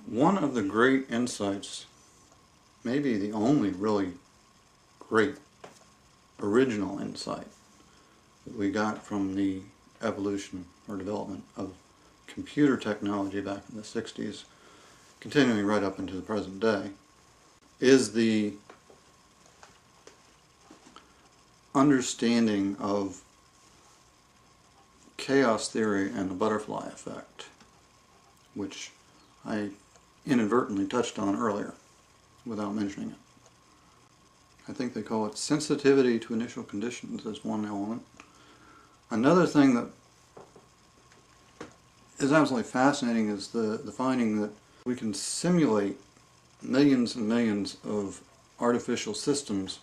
One of the great insights, maybe the only really great original insight that we got from the evolution or development of computer technology back in the 60s, continuing right up into the present day, is the understanding of chaos theory and the butterfly effect, which I inadvertently touched on earlier without mentioning it. I think they call it sensitivity to initial conditions as one element. Another thing that is absolutely fascinating is the finding that we can simulate millions and millions of artificial systems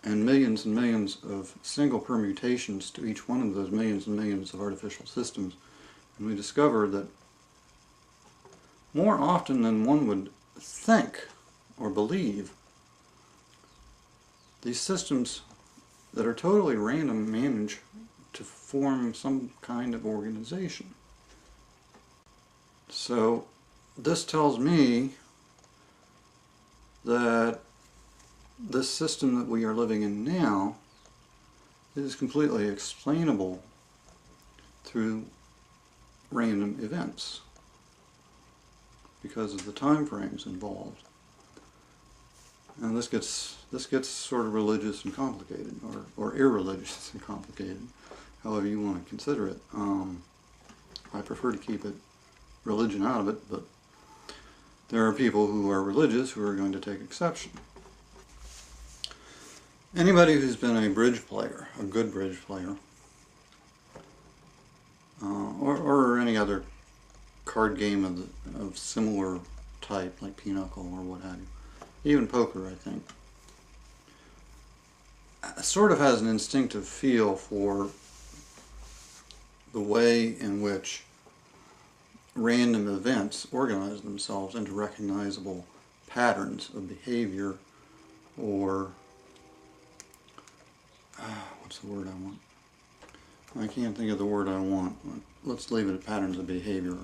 and millions of single permutations to each one of those millions and millions of artificial systems. And we discover that more often than one would think or believe, these systems that are totally random manage to form some kind of organization. So this tells me that this system that we are living in now is completely explainable through random events because of the time frames involved. And this gets sort of religious and complicated, or irreligious and complicated, however you want to consider it. I prefer to keep religion out of it, but there are people who are religious who are going to take exception. Anybody who's been a bridge player, a good bridge player, or any other card game of similar type, like Pinochle or what have you, even poker, I think, sort of has an instinctive feel for the way in which random events organize themselves into recognizable patterns of behavior, or what's the word I want? I can't think of the word I want. Let's leave it at patterns of behavior.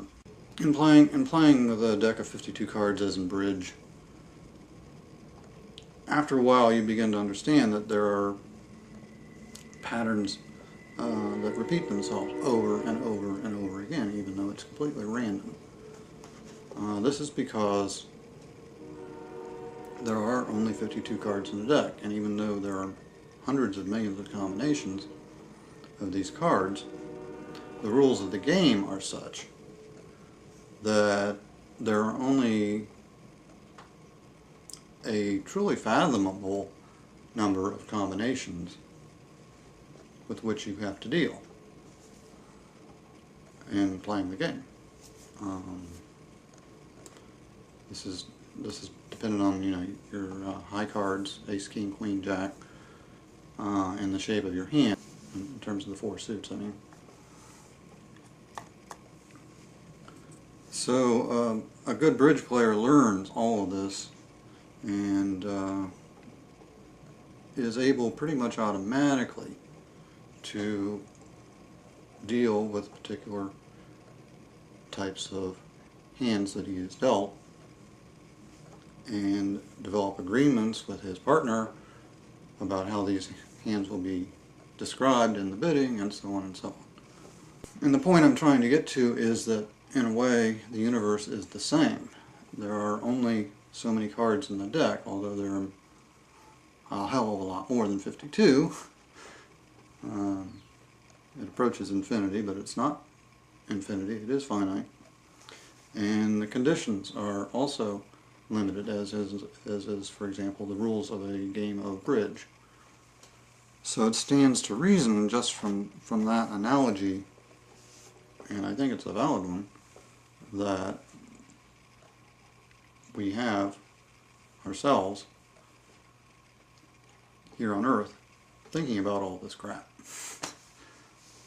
In playing with a deck of 52 cards as in bridge, after a while you begin to understand that there are patterns that repeat themselves over and over and over again, even though it's completely random. This is because there are only 52 cards in the deck, and even though there are hundreds of millions of combinations of these cards, the rules of the game are such that there are only a truly fathomable number of combinations with which you have to deal in playing the game. This is dependent on your high cards, ace, king, queen, jack, and the shape of your hand in terms of the four suits. I mean, so a good bridge player learns all of this and is able pretty much automatically to deal with particular types of hands that he has dealt and develop agreements with his partner about how these hands will be described in the bidding, and so on and so on. And the point I'm trying to get to is that, in a way, the universe is the same. There are only so many cards in the deck, although there are a hell of a lot more than 52. It approaches infinity, but it's not infinity, it is finite. And the conditions are also limited, as is, for example, the rules of a game of bridge. So it stands to reason, just from that analogy, and I think it's a valid one, that we have ourselves here on Earth thinking about all this crap.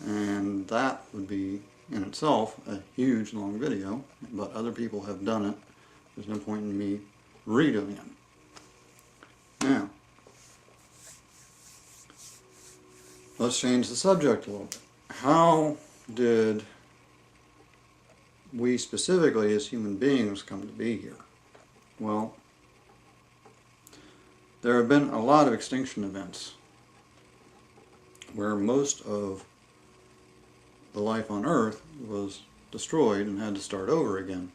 And that would be in itself a huge long video, but other people have done it. There's no point in me redoing it. Now, let's change the subject a little bit. How did we specifically as human beings come to be here? Well, there have been a lot of extinction events where most of the life on Earth was destroyed and had to start over again.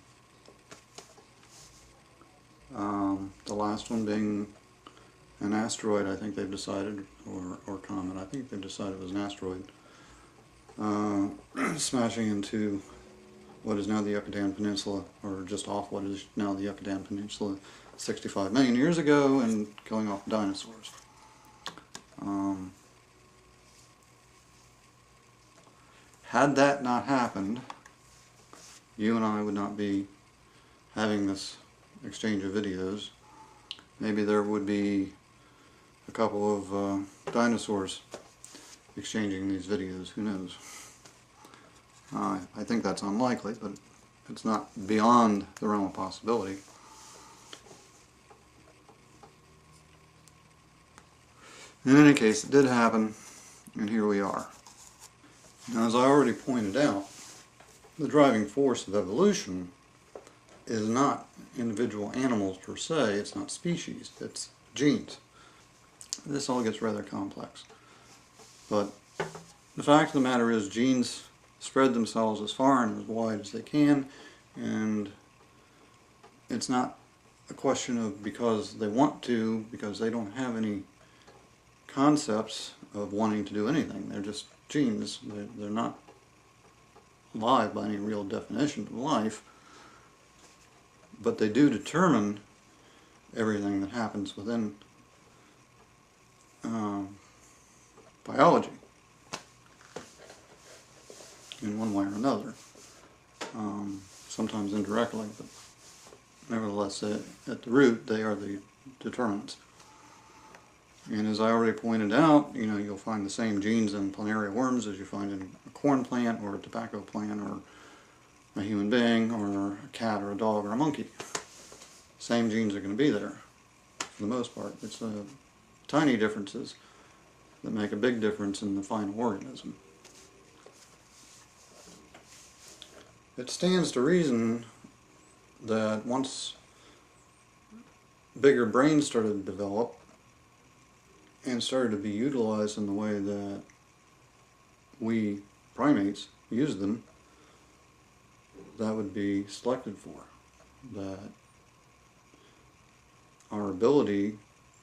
The last one being an asteroid, I think they've decided, or comet, I think they've decided it was an asteroid, smashing into what is now the Yucatan Peninsula, or just off what is now the Yucatan Peninsula 65 million years ago, and killing off dinosaurs. Had that not happened, you and I would not be having this exchange of videos. Maybe there would be a couple of dinosaurs exchanging these videos, who knows. I think that's unlikely, but it's not beyond the realm of possibility. In any case, it did happen, and here we are. Now, as I already pointed out, the driving force of evolution is not individual animals per se, it's not species, it's genes. This all gets rather complex. But the fact of the matter is, genes spread themselves as far and as wide as they can, and it's not a question of because they want to, because they don't have any concepts of wanting to do anything. They're just genes. They're not alive by any real definition of life, but they do determine everything that happens within biology in one way or another, sometimes indirectly, but nevertheless at the root they are the determinants. And as I already pointed out, you'll find the same genes in planaria worms as you find in a corn plant or a tobacco plant or a human being or a cat or a dog or a monkey. Same genes are going to be there for the most part. It's the tiny differences that make a big difference in the final organism. It stands to reason that once bigger brains started to develop and started to be utilized in the way that we primates use them, that would be selected for. That our ability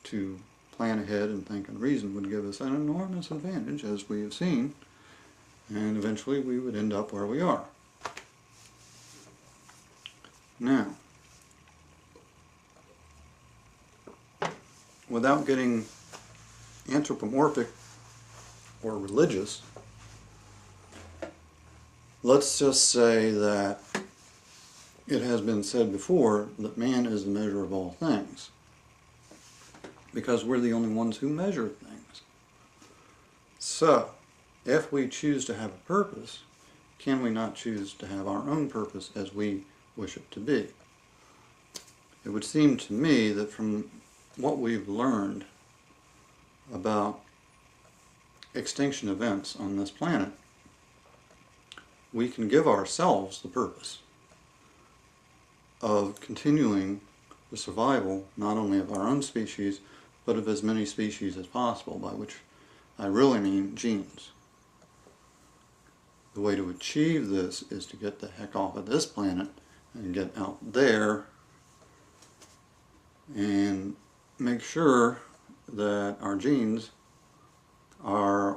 to plan ahead and think and reason would give us an enormous advantage, as we have seen, and eventually we would end up where we are. Now, without getting anthropomorphic or religious, let's just say that it has been said before that man is the measure of all things, because we're the only ones who measure things. So, if we choose to have a purpose, can we not choose to have our own purpose as we wish it to be? It would seem to me that from what we've learned about extinction events on this planet, we can give ourselves the purpose of continuing the survival not only of our own species, but of as many species as possible, by which I really mean genes. The way to achieve this is to get the heck off of this planet and get out there and make sure that our genes are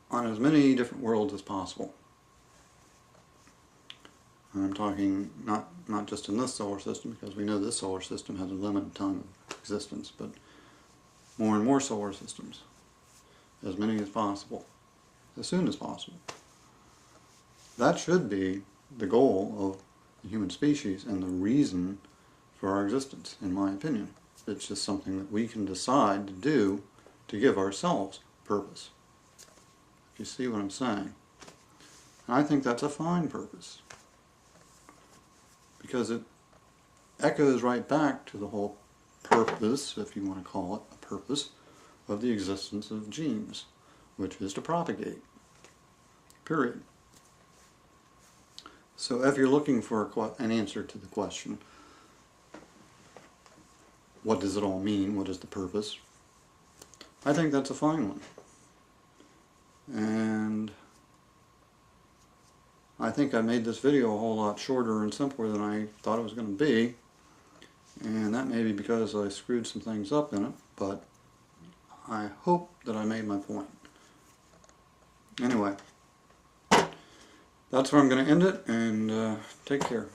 on as many different worlds as possible. And I'm talking not just in this solar system, because we know this solar system has a limited time of existence, but more and more solar systems, as many as possible, as soon as possible. That should be the goal of the human species and the reason for our existence, in my opinion. It's just something that we can decide to do to give ourselves purpose. If you see what I'm saying. And I think that's a fine purpose, because it echoes right back to the whole purpose, if you want to call it a purpose, of the existence of genes, which is to propagate. Period. So if you're looking for an answer to the question, what does it all mean? What is the purpose? I think that's a fine one. And I think I made this video a whole lot shorter and simpler than I thought it was going to be. And that may be because I screwed some things up in it, but I hope that I made my point. Anyway, that's where I'm going to end it, and take care.